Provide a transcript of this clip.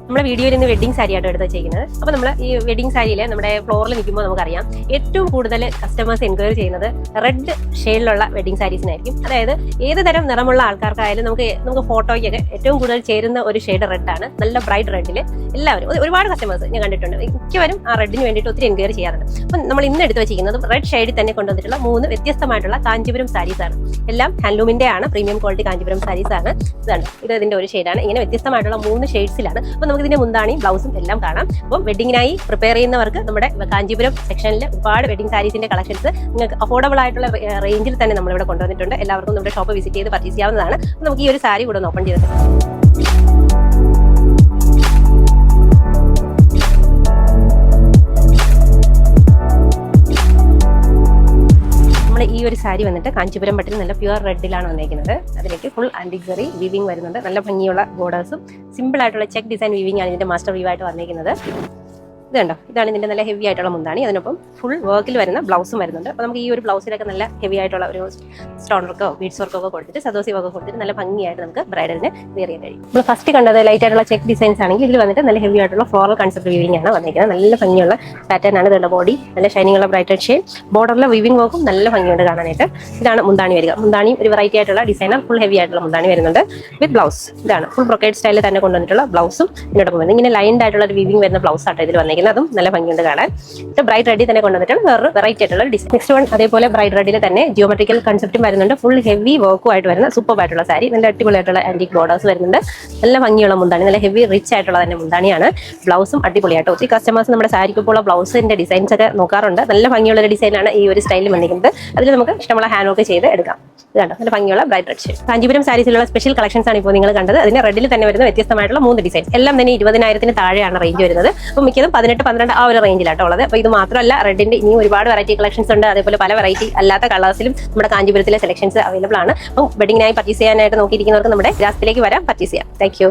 നമ്മുടെ വീഡിയോയിൽ നിന്ന് വെഡിങ് സാരി ആയിട്ട് എടുത്ത് വെച്ചിരിക്കുന്നത്. അപ്പോൾ നമ്മൾ ഈ വെഡിങ് സാരിയിൽ നമ്മുടെ ഫ്ലോറിൽ നിൽക്കുമ്പോൾ നമുക്കറിയാം ഏറ്റവും കൂടുതൽ കസ്റ്റമേഴ്സ് എൻക്വയറി ചെയ്യുന്നത് റെഡ് ഷെയ്ഡിലുള്ള വെഡിങ് സാരീസിനായിരിക്കും. അതായത് ഏത് തരം നിറമുള്ള ആൾക്കാർക്കായാലും നമുക്ക് ഫോട്ടോയ്ക്കൊക്കെ ഏറ്റവും കൂടുതൽ ചേരുന്ന ഒരു ഷെയ്ഡ് റെഡാണ്. നല്ല ബ്രൈറ്റ് റെഡിൽ എല്ലാവരും ഒരുപാട് കസ്റ്റമേഴ്സ് ഞാൻ കണ്ടിട്ടുണ്ട്. മിക്കവരും ആ റെഡിന് വേണ്ടിയിട്ട് ഒത്തിരി എൻക്വയറി ചെയ്യാറുണ്ട്. അപ്പം നമ്മൾ ഇന്ന് എടുത്ത് വെച്ചിരിക്കുന്നത് റെഡ് ഷെയ്ഡിൽ തന്നെ കൊണ്ടുവന്നിട്ടുള്ള 3 വ്യത്യസ്തമായിട്ടുള്ള കാഞ്ചീപുരം സാരീസാണ്. എല്ലാം ഹാൻഡ്ലൂമിന്റെ ആണ്, പ്രീമിയം ക്വാളിറ്റി കാഞ്ചീപുരം സാരീസാണ്. ഇതാണ് ഇതിന്റെ ഒരു ഷെയ്ഡാണ്. ഇങ്ങനെ വ്യത്യസ്തമായിട്ടുള്ള 3 ഷെയ്ഡ്സിലാണ്. അപ്പോൾ നമുക്ക് ഇതിന്റെ മുന്താണിയും ബ്ലൗസും എല്ലാം കാണാം. അപ്പം വെഡിങ്ങിനായി പ്രിപ്പയർ ചെയ്യുന്നവർക്ക് നമ്മുടെ കാഞ്ചീപുരം സെക്ഷനിൽ ഒരുപാട് വെഡിങ് സാരീസിന്റെ കളക്ഷൻസ് നിങ്ങൾക്ക് അഫോർഡബിൾ ആയിട്ടുള്ള റേഞ്ചിൽ തന്നെ നമ്മളിവിടെ കൊണ്ടുവന്നിട്ടുണ്ട്. എല്ലാവർക്കും നമ്മുടെ ഷോപ്പ് വിസിറ്റ് ചെയ്ത് പർച്ചേസ് ചെയ്യാവുന്നതാണ്. നമുക്ക് ഈ ഒരു സാരി കൂടെ ഒന്ന് ഓപ്പൺ ചെയ്തിട്ട് ഈ ഒരു സാരി വന്നിട്ട് കാഞ്ചീപുരം പട്ടിൽ നല്ല പ്യുവർ റെഡിലാണ് വന്നിരിക്കുന്നത്. അതിലേക്ക് ഫുൾ ആന്റിക് സറി വീവിംഗ് വരുന്നുണ്ട്. നല്ല ഭംഗിയുള്ള ബോർഡേഴ്സും സിമ്പിൾ ആയിട്ടുള്ള ചെക്ക് ഡിസൈൻ വീവിംഗ് ആണ് ഇതിന്റെ മാസ്റ്റർ വീവ് ആയിട്ട് വന്നിരിക്കുന്നത്. ഇത് കണ്ടോ, ഇതാണ് ഇതിന്റെ നല്ല ഹെവി ആയിട്ടുള്ള മുന്താണി. അതിനൊപ്പം ഫുൾ വർക്കിൽ വരുന്ന ബ്ലൗസും വരുന്നുണ്ട്. അപ്പോൾ നമുക്ക് ഈ ഒരു ബ്ലൗസിലൊക്കെ നല്ല ഹെവി ആയിട്ടുള്ള ഒരു സ്റ്റോൺ വർക്കോ ബീഡ്സ് വർക്കോ ഒക്കെ കൊടുത്തിട്ട് സദോസി വർക്കോ കൊടുത്തിട്ട് നല്ല ഭംഗിയായിട്ട് നമുക്ക് ബ്രൈഡലിന് വെയർ ചെയ്യാൻ കഴിയും. നമ്മൾ ഫസ്റ്റ് കണ്ടത് ലൈറ്റ് ആയിട്ടുള്ള ചെക്ക് ഡിസൈൻസ് ആണെങ്കിൽ ഇതിൽ വന്നിട്ട് നല്ല ഹെവി ആയിട്ടുള്ള ഫ്ലോറൽ കൺസെപ്റ്റ് വീവിംഗ് ആണ് വന്നിരിക്കുന്നത്. നല്ല ഭംഗിയുള്ള പാറ്റേൺ ആണ്. ഇതിന്റെ ബോഡി നല്ല ഷൈനിങ് ഉള്ള ബ്രൈറ്റ് ഷെയ്ഡ്, ബോർഡറിലെ വീവിംഗ് വർക്കും നല്ല ഭംഗിയുണ്ട് കാണാനായിട്ട്. ഇതാണ് മുന്താണി വരിക. മുന്താണി ഒരു വെറൈറ്റി ആയിട്ടുള്ള ഡിസൈനർ ഫുൾ ഹെവി ആയിട്ടുള്ള മുന്താണി വരുന്നുണ്ട് വിത്ത് ബ്ലൗസ്. ഇതാണ് ഫുൾ ബ്രൊക്കേഡ് സ്റ്റൈലിൽ തന്നെ കൊണ്ടുവന്നിട്ടുള്ള ബ്ലൗസും ഇതിനോടൊപ്പം വരുന്നത്. ഇങ്ങനെ ലൈൻഡ് ആയിട്ടുള്ള ഒരു വീവിംഗ് വരുന്ന ബ്ലൗസ് ആട്ടോ ഇതിൽ വന്നിരിക്കുന്നത്. അതും നല്ല ഭംഗിയുണ്ട് കാണാൻ. ഇത് ബ്രൈറ്റ് റെഡിൽ തന്നെ കൊണ്ടുവന്നിട്ടുള്ള വേറൊരു വെറൈറ്റി ആയിട്ടുള്ള ഡിസൈൻ. നെക്സ്റ്റ് വൺ അതേപോലെ ബ്രൈറ്റ് റെഡിൽ തന്നെ ജിയോമെട്രിക്കൽ കൺസെപ്റ്റും വരുന്നുണ്ട്. ഫുൾ ഹെവി വർക്കും ആയിട്ട് വരുന്ന സൂപ്പർ ആയിട്ടുള്ള സാരി. നല്ല അടിപൊളിയായിട്ടുള്ള ആന്റിക് ബോർഡേഴ്സ് വരുന്നുണ്ട്. നല്ല ഭംഗിയുള്ള മുന്താണി, നല്ല ഹെവി റിച്ച് ആയിട്ടുള്ള തന്നെ മുന്താണിയാണ്. ബ്ലൗസും അടിപൊളിയായിട്ട് ഒത്തിരി കസ്റ്റമേഴ്സ് നമ്മുടെ സാരിക്കൊപ്പമുള്ള ബ്ലൗസിന്റെ ഡിസൈൻസ് ഒക്കെ നോക്കാറുണ്ട്. നല്ല ഭംഗിയുള്ള ഒരു ഡിസൈനാണ് ഈ ഒരു സ്റ്റൈലിൽ വന്നിരിക്കുന്നത്. അതിൽ നമുക്ക് ഇഷ്ടമുള്ള ഹാൻഡ് വർക്ക് ചെയ്ത് എടുക്കാം. ഇതാണ് നല്ല ഭംഗിയുള്ള ബ്രൈറ്റ് റെഡ് ഷെയ്ഡ്. കാഞ്ചീപുരം സാരീസിലുള്ള സ്പെഷ്യൽ കളക്ഷൻസ് ആണ് ഇപ്പോൾ നിങ്ങൾ കണ്ടത്. അതിന്റെ റെഡിൽ തന്നെ വരുന്ന വ്യത്യസ്തമായിട്ടുള്ള 3 ഡിസൈൻസ്. എല്ലാം തന്നെ 20,000 താഴെയാണ് റേഞ്ച് വരുന്നത്. അപ്പോൾ മിക്കതും 18-12 ആ ഒരു റേഞ്ചിലാട്ടോ ഉള്ളത്. അപ്പോൾ ഇത് മാത്രമല്ല, റെഡിന്റെ ഇനിയും ഒരുപാട് വെറൈറ്റി കളക്ഷൻസ് ഉണ്ട്. അതേപോലെ പല വെറൈറ്റി അല്ലാത്ത കളേഴ്സിലും നമ്മുടെ കാഞ്ചീപുരത്തിലെ സെലക്ഷൻസ് അവൈലബിൾ ആണ്. അപ്പോൾ വെഡിങ്ങിനായി പർച്ചേസ് ചെയ്യാനായിട്ട് നോക്കിയിരിക്കുന്നവർക്ക് നമ്മുടെ ഗ്രാസത്തിലേക്ക് വരാം, പർച്ചേസ് ചെയ്യാം. Thank you.